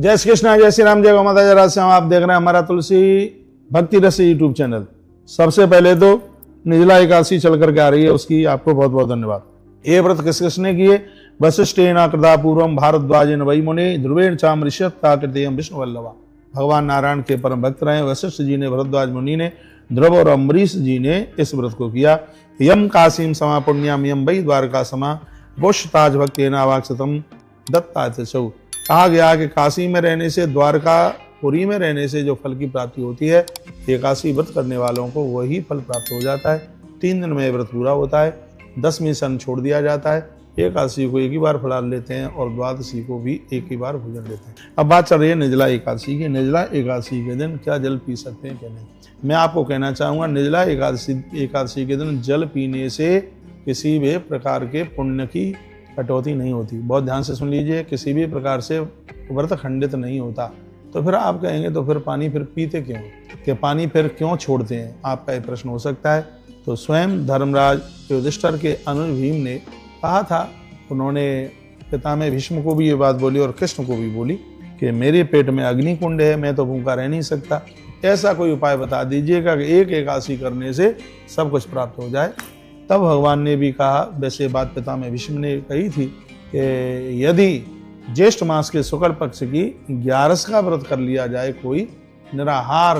जय श्री कृष्णा, जय श्री राम, जय गौ माता, जय राधे श्याम। आप देख रहे हैं हमारा तुलसी भक्ति रस यूट्यूब चैनल। सबसे पहले तो निर्जला एकादशी चल करके आ रही है, उसकी आपको बहुत बहुत धन्यवाद। ये व्रत किस किसने किए? वशिष्ठेन कृता पूर्वम भारद्वाजेन वै मुने ध्रुवेण चाम ऋष्यत्ताकृतेयं विष्णु वल्लभा। भगवान नारायण के परम भक्त रहे वशिष्ठ जी ने, भरद्वाज मुनि ने, ध्रुव और अम्बरीश जी ने इस व्रत को किया। यम काशीम समा पुण्याम यम वै द्वारका समा वोष्ताज भक्तेना वाक्सतम दत्ता चौ। कहा गया कि काशी में रहने से, द्वारकापुरी में रहने से जो फल की प्राप्ति होती है, एकादशी व्रत करने वालों को वही फल प्राप्त हो जाता है। 3 दिन में व्रत पूरा होता है, 10वीं सन छोड़ दिया जाता है। एकादशी को एक ही बार फलाहार लेते हैं और द्वादशी को भी एक ही बार भोजन लेते हैं। अब बात चल रही है निर्जला एकादशी की। निर्जला एकादशी के दिन क्या जल पी सकते हैं क्या नहीं? मैं आपको कहना चाहूँगा, निर्जला एकादशी के दिन जल पीने से किसी भी प्रकार के पुण्य की कटौती नहीं होती। बहुत ध्यान से सुन लीजिए, किसी भी प्रकार से व्रत खंडित नहीं होता। तो फिर आप कहेंगे तो फिर पानी फिर पीते क्यों, कि पानी फिर क्यों छोड़ते हैं, आपका एक प्रश्न हो सकता है। तो स्वयं धर्मराज युधिष्ठिर के अनुज भीम ने कहा था, उन्होंने पितामह भीष्म को भी ये बात बोली और कृष्ण को भी बोली कि मेरे पेट में अग्नि कुंड है, मैं तो भूखा रह नहीं सकता। ऐसा कोई उपाय बता दीजिएगा कि एक एकादशी करने से सब कुछ प्राप्त हो जाए। तब भगवान ने भी कहा, वैसे बात पितामह भीष्म ने कही थी कि यदि ज्येष्ठ मास के शुक्ल पक्ष की 11 का व्रत कर लिया जाए, कोई निराहार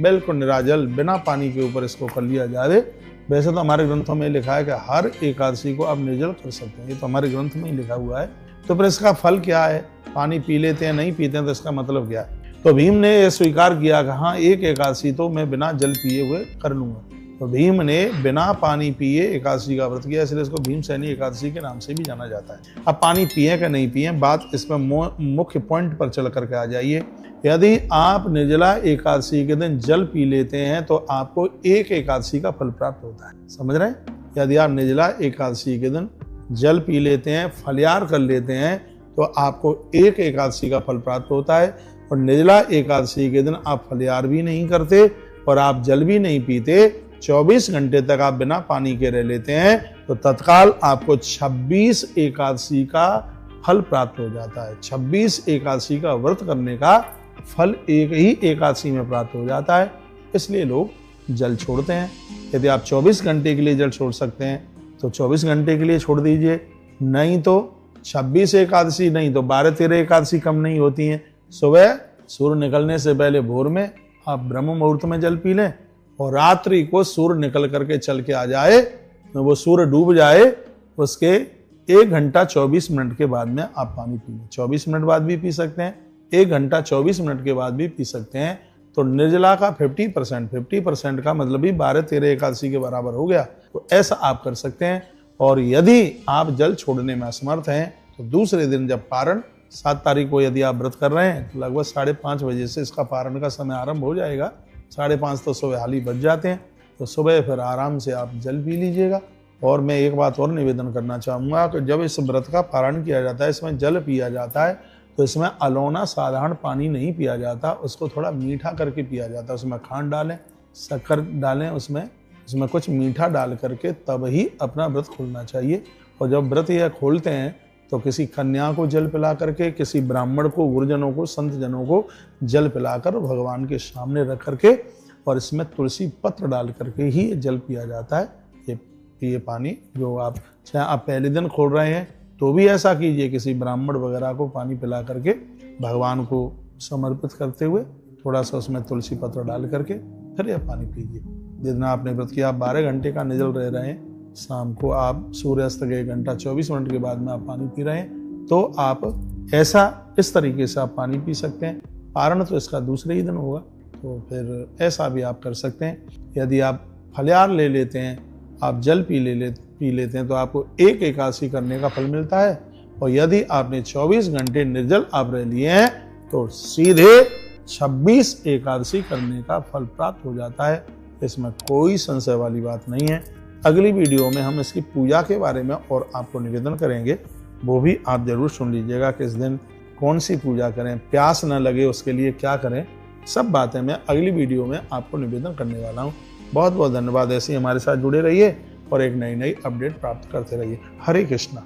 बिल्कुल निराजल बिना पानी के ऊपर इसको कर लिया जाए। वैसे तो हमारे ग्रंथों में लिखा है कि हर एकादशी को आप निर्जल कर सकते हैं, ये तो हमारे ग्रंथ में ही लिखा हुआ है। तो फिर इसका फल क्या है? पानी पी लेते हैं, नहीं पीते हैं, तो इसका मतलब क्या है? तो भीम ने यह स्वीकार किया कि हाँ, एक एकादशी तो मैं बिना जल पिए हुए कर लूंगा। तो भीम ने बिना पानी पिए एकादशी का व्रत किया, इसलिए इसको भीमसेनी एकादशी के नाम से भी जाना जाता है। अब पानी पिए कि नहीं पिए, बात इसमें मुख्य पॉइंट पर चल करके आ जाइए। यदि आप निर्जला एकादशी के दिन जल पी लेते हैं तो आपको एक एकादशी का फल प्राप्त होता है। समझ रहे हैं? यदि आप निर्जला एकादशी के दिन जल पी लेते हैं, फलाहार कर लेते हैं, तो आपको एक एकादशी का फल प्राप्त होता है। और निर्जला एकादशी के दिन आप फलाहार भी नहीं करते और आप जल भी नहीं पीते, 24 घंटे तक आप बिना पानी के रह लेते हैं, तो तत्काल आपको 26 एकादशी का फल प्राप्त हो जाता है। 26 एकादशी का व्रत करने का फल एक ही एकादशी में प्राप्त हो जाता है। इसलिए लोग जल छोड़ते हैं। यदि आप 24 घंटे के लिए जल छोड़ सकते हैं तो 24 घंटे के लिए छोड़ दीजिए, नहीं तो 26 एकादशी, नहीं तो 12-13 एकादशी कम नहीं होती हैं। सुबह सूर्य निकलने से पहले भोर में आप ब्रह्म मुहूर्त में जल पी लें और रात्रि को सूर्य निकल करके चल के आ जाए, वो सूर्य डूब जाए, उसके 1 घंटा 24 मिनट के बाद में आप पानी पी लें। 24 मिनट बाद भी पी सकते हैं, 1 घंटा 24 मिनट के बाद भी पी सकते हैं। तो निर्जला का 50% का मतलब भी 12-13 एकादशी के बराबर हो गया। तो ऐसा आप कर सकते हैं। और यदि आप जल छोड़ने में असमर्थ हैं तो दूसरे दिन जब पारण 7 तारीख को यदि आप व्रत कर रहे हैं तो लगभग 5:30 बजे से इसका पारण का समय आरंभ हो जाएगा। 5:30 तो सुबह हाल ही बज जाते हैं, तो सुबह फिर आराम से आप जल पी लीजिएगा। और मैं एक बात और निवेदन करना चाहूँगा कि जब इस व्रत का पारण किया जाता है, इसमें जल पिया जाता है, तो इसमें अलौना साधारण पानी नहीं पिया जाता, उसको थोड़ा मीठा करके पिया जाता है। उसमें खांड डालें, शक्कर डालें, उसमें कुछ मीठा डाल करके तब ही अपना व्रत खोलना चाहिए। और जब व्रत यह खोलते हैं तो किसी कन्या को जल पिला करके, किसी ब्राह्मण को, गुरुजनों को, संत जनों को जल पिलाकर भगवान के सामने रख करके और इसमें तुलसी पत्र डाल करके ही जल पिया जाता है। ये पानी जो आप, चाहे आप पहले दिन खोल रहे हैं तो भी ऐसा कीजिए, किसी ब्राह्मण वगैरह को पानी पिला करके भगवान को समर्पित करते हुए थोड़ा सा उसमें तुलसी पत्र डाल करके फिर यह पानी पीजिए। जितना आपने व्रत किया, आप 12 घंटे का निर्जल रह रहे हैं, शाम को आप सूर्यास्त के 1 घंटा 24 मिनट के बाद में आप पानी पी रहे हैं, तो आप इस तरीके से आप पानी पी सकते हैं। पारण तो इसका दूसरे ही दिन होगा, तो फिर ऐसा भी आप कर सकते हैं। यदि आप फलाहार ले लेते हैं, आप जल पी लेते हैं, तो आपको एक एकादशी करने का फल मिलता है। और यदि आपने 24 घंटे निर्जल आप रह लिए हैं तो सीधे 26 एकादशी करने का फल प्राप्त हो जाता है। इसमें कोई संशय वाली बात नहीं है। अगली वीडियो में हम इसकी पूजा के बारे में और आपको निवेदन करेंगे, वो भी आप जरूर सुन लीजिएगा कि इस दिन कौन सी पूजा करें, प्यास न लगे उसके लिए क्या करें। सब बातें मैं अगली वीडियो में आपको निवेदन करने वाला हूँ। बहुत बहुत धन्यवाद। ऐसे ही हमारे साथ जुड़े रहिए और एक नई अपडेट प्राप्त करते रहिए। हरे कृष्णा।